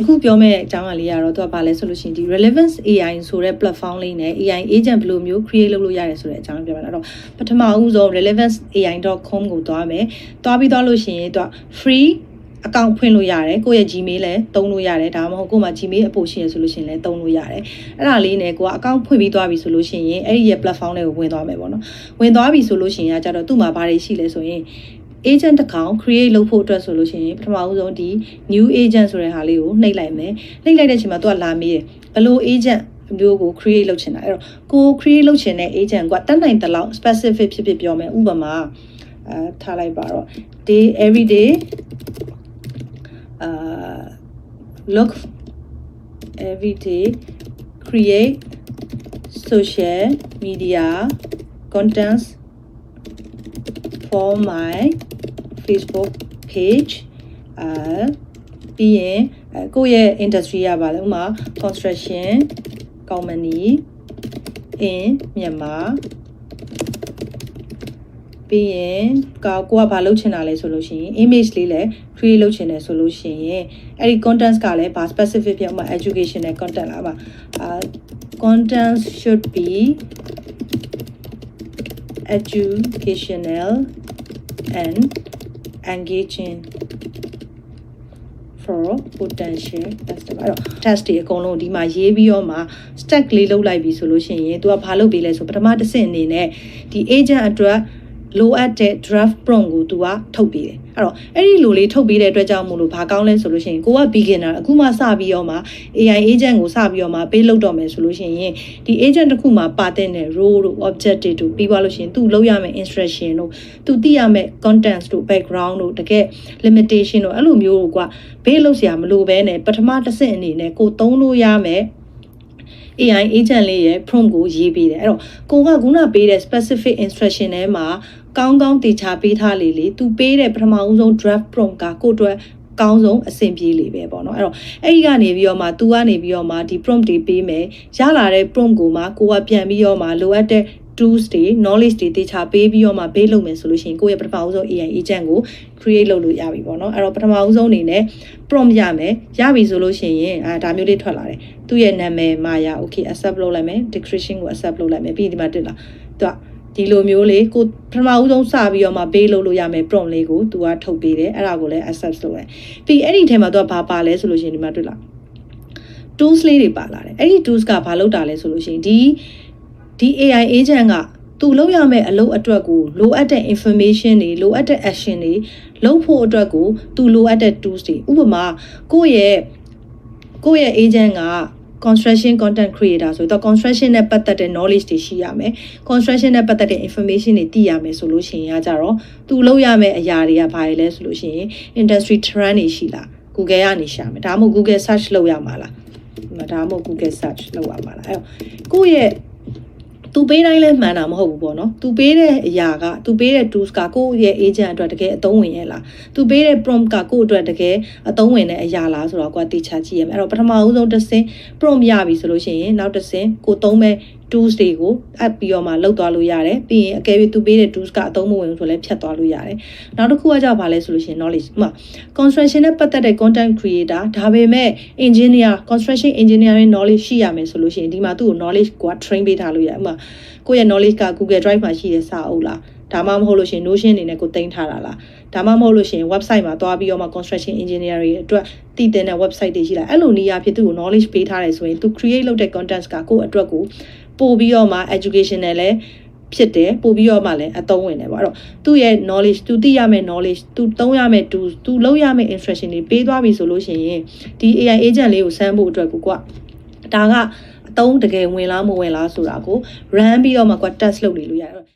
အခုပြောမဲ့အကြောင်းအရာလေးကတော့သူကဘာလဲဆိုလို့ရှိရင်ဒီ relevance AI ဆိုတဲ့ platform လေးနဲ့ AI agent ဘယ်လိုမျိုး create လုပ်လို့ရတယ်ဆိုတဲ့အကြောင်းပြောပြတာတော့ပထမဦးဆုံး relevanceai.com ကိုသွားမယ်သွားပြီးသွားလို့ရှိရင်သူက free account ဖွင့်လို့ရတယ်ကိုယ့်ရဲ့ Gmail လည်းသုံးလို့ရတယ်ဒါမှမဟုတ်ကိုယ်မှာ Gmail အပိုရှိရဆိုလို့ရှိရင်လည်းသုံးလို့ရတယ်အဲ့ဒါလေးနဲ့ကိုက account ဖွင့်ပြီးသွားပြီဆိုလို့ရှိရင်အဲ့ဒီရဲ့ platform လေးကိုဝင်သွားမယ်ပေါ့နော်ဝင်သွားပြီဆိုလို့ရှိရင်ကျတော့သူ့မှာဘာတွေရှိလဲဆိုရင် agent တစ်ခေါက် create လုပ်ဖို့အတွက်ဆိုလို့ရှိရင်ပထမဦးဆုံးဒီ new agent ဆိုတဲ့ဟာလေးကိုနှိပ်လိုက်မယ်နှိပ်လိုက်တဲ့အချိန်မှာသူကလာမေးတယ်ဘယ်လို agent မျိုးကို create လုပ်ချင်တာအဲ့တော့ကို create လုပ်ချင်တဲ့ agent ကတတ်နိုင်တဲ့လောက် specific ဖြစ်ဖြစ်ပြောမယ်ဥပမာထားလိုက်ပါတော့ day everyday look everyday create social media contents for my Facebook page ပြီးရင်ကိုယ့်ရဲ့ industry ရပါလဲဥပမာ construction company in Myanmar ပြီးရင်ကိုကဘာလုပ်ချင်တာလဲဆိုလို့ရှိရင် image လေးလည်း create လုပ်ချင်တယ်ဆိုလို့ရှိရင်အဲ့ဒီ contents ကလည်းဘာ specific ဖြစ်ဥပမာ educational content လားပါcontents should be educational and engaging for potential customer အဲ့တော့ test တွေအကုန်လုံးဒီမှာရေးပြီးတော့မှ stack လေးလုပ်လိုက်ပြီဆိုလို့ရှိရင် तू ကဘာလုပ်ပေးလဲဆိုပထမတစ်ဆင့်အနေနဲ့ဒီ agent အတွက်လိုအပ်တဲ့ draft prompt ကို तू ကထုတ်ပေးတယ်အဲ့တော့အဲ့ဒီလိုလေးထုတ်ပေးတဲ့အတွက်ကြောင့်မို့လို့ဘာကောင်းလဲဆိုလို့ရှိရင်ကိုက beginner အခုမှစပြီးတော့မှ AI agent ကိုစပြီးတော့မှပေးလုပ်တော့မယ်ဆိုလို့ရှိရင်ဒီ agent တစ်ခုမှာပါတဲ့ role တို့ objective တို့ပြီးသွားလို့ရှိရင် तू လုပ်ရမယ့် instruction တို့ तू သိရမယ့် contents တို့ background တို့တကယ် limitation တို့အဲ့လိုမျိုးကိုကဘေးလုပ်စရာမလိုဘဲနဲ့ပထမတစ်ဆင့်အနေနဲ့ကိုသုံးလို့ရမယ့်AI agent လေးရဲ့ prompt ကိုရေးပေးတယ်အဲ့တော့ကိုကခုနပေးတဲ့ specific instruction ထဲမှာကောင်းကောင်းတေချာပေးထားလေသူပေးတဲ့ပထမဦးဆုံး draft prompt ကကိုအတွက်ကောင်းဆုံးအဆင်ပြေလေပဲပေါ့နော်အဲ့တော့အဲ့ဒီကနေပြီးတော့မှ तू ကနေပြီးတော့မှဒီ prompt တွေပေးမယ်ရလာတဲ့ prompt ကိုမှကိုကပြန်ပြီးတော့မှလိုအပ်တဲ့ tools တွေ knowledge တွေတေချာပေးပြီးတော့မှပေးလုပ်မယ်ဆိုလို့ရှိရင်ကိုယ့်ရဲ့ပထမဦးဆုံး AI agent ကို create လုပ်လို့ရပြီပေါ့နော်အဲ့တော့ပထမဦးဆုံးအနေနဲ့ prompt ရမယ်ရပြီဆိုလို့ရှိရင်ဒါမျိုးလေးထွက်လာတယ်သူ့ရဲ့နာမည်မာယာ okay accept လုပ်လိုက်မယ် description ကို accept လုပ်လိုက်မယ်ပြီးဒီမှာတက်လာသူကဒီလိုမျိုးလေးကိုပထမဦးဆုံးစပြီးတော့မှပေးလို့ရမယ် prompt လေးကိုသူကထုတ်ပေးတယ်အဲ့ဒါကိုလည်း accept လုပ်လိုက်ပြီးအဲ့ဒီထဲမှာသူကဘာပါလဲဆိုလို့ရှိရင်ဒီမှာတွေ့လား tools လေးတွေပါလာတယ်အဲ့ဒီ tools ကဘာလုပ်တာလဲဆိုလို့ရှိရင်ဒီ AI agent ကသူလုပ်ရမယ့်အလုပ်အတွက်ကိုလိုအပ်တဲ့ information တွေလိုအပ်တဲ့ action တွေလုပ်ဖို့အတွက်ကိုသူလိုအပ်တဲ့ tools တွေဥပမာကိုယ့်ရဲ့ agent ကconstruction content creator ဆိုတော့ construction နဲ့ပတ်သက်တဲ့ knowledge တွေရှိရမယ် construction နဲ့ပတ်သက်တဲ့ information တွေသိရမယ်ဆိုလို့ရှိရင်ကြတော့သူလုပ်ရမယ့်အရာတွေကဘာတွေလဲဆိုလို့ရှိရင် industry trend တွေရှိလား Google ကနေရှာမယ်ဒါမှမဟုတ် Google search လုပ်ရမှာလားဒါမှမဟုတ် Google search လုပ်ရမှာလားအဲ့တော့ကိုယ့်ရဲ့သူပေးတိုင်းလဲမှန်တာမဟုတ်ဘူးပေါ့နော်သူပေးတဲ့အရာကသူပေးတဲ့ tools ကကိုယ့်ရဲ့ agent အတွက်တကယ်အသုံးဝင်ရဲ့လားသူပေးတဲ့ prompt ကကိုယ့်အတွက်တကယ်အသုံးဝင်တဲ့အရာလားဆိုတော့ကိုယ်တေချာကြည့်ရမယ်အဲ့တော့ပထမဦးဆုံးတစ်ဆင့် prompt ရပြီဆိုလို့ရှိရင်နောက်တစ်ဆင့်ကိုသုံးမဲ့ tools တွေကိုအပ်ပြီးတော့မှလောက်သွားလို့ရတယ်ပြီးရင်အကယ်၍သူပေးတဲ့ tools ကအသုံးမဝင်ဘူးဆိုလည်းဖြတ်သွားလို့ရတယ်နောက်တစ်ခုကကြောက်ပါလဲဆိုလို့ရှိရင် knowledge ဥပမာ construction နဲ့ပတ်သက်တဲ့ content creator ဒါပေမဲ့ engineer construction engineering knowledge ရှိရမယ်ဆိုလို့ရှိရင်ဒီမှာသူ့ကို knowledge ကို train ပေးထားလို့ရတယ်ဥပမာကိုယ့်ရဲ့ knowledge က Google Drive မှာရှိတဲ့စာအုပ်လားဒါမှမဟုတ်လို့ရှိရင် Notion အနေနဲ့ကိုတင်ထားတာလားဒါမှမဟုတ်လို့ရှိရင် website မှာသွားပြီးတော့မှ construction engineer တွေအတွက်တည်တဲ့ website တွေရှိလားအဲ့လိုနေရာဖြစ်သူ့ကို knowledge ပေးထားတယ်ဆိုရင်သူ create လုပ်တဲ့ contents ကကိုယ့်အတွက်ကိုပို့ပြီးတော့မှ educational လည်းဖြစ်တယ်ပို့ပြီးတော့မှလည်းအသုံးဝင်တယ်ပေါ့အဲ့တော့သူ့ရဲ့ knowledge သူသိရမယ့် knowledge သူသုံးရမယ့် tools သူလုပ်ရမယ့် instruction တွေပေးသွားပြီဆိုလို့ရှိရင်ဒီ AI agent လေးကိုစမ်းဖို့အတွက်ကိုဒါကအသုံးတကယ်ဝင်လားမဝင်လားဆိုတာကို run ပြီးတော့မှtest လုပ်နေလို့ရတယ်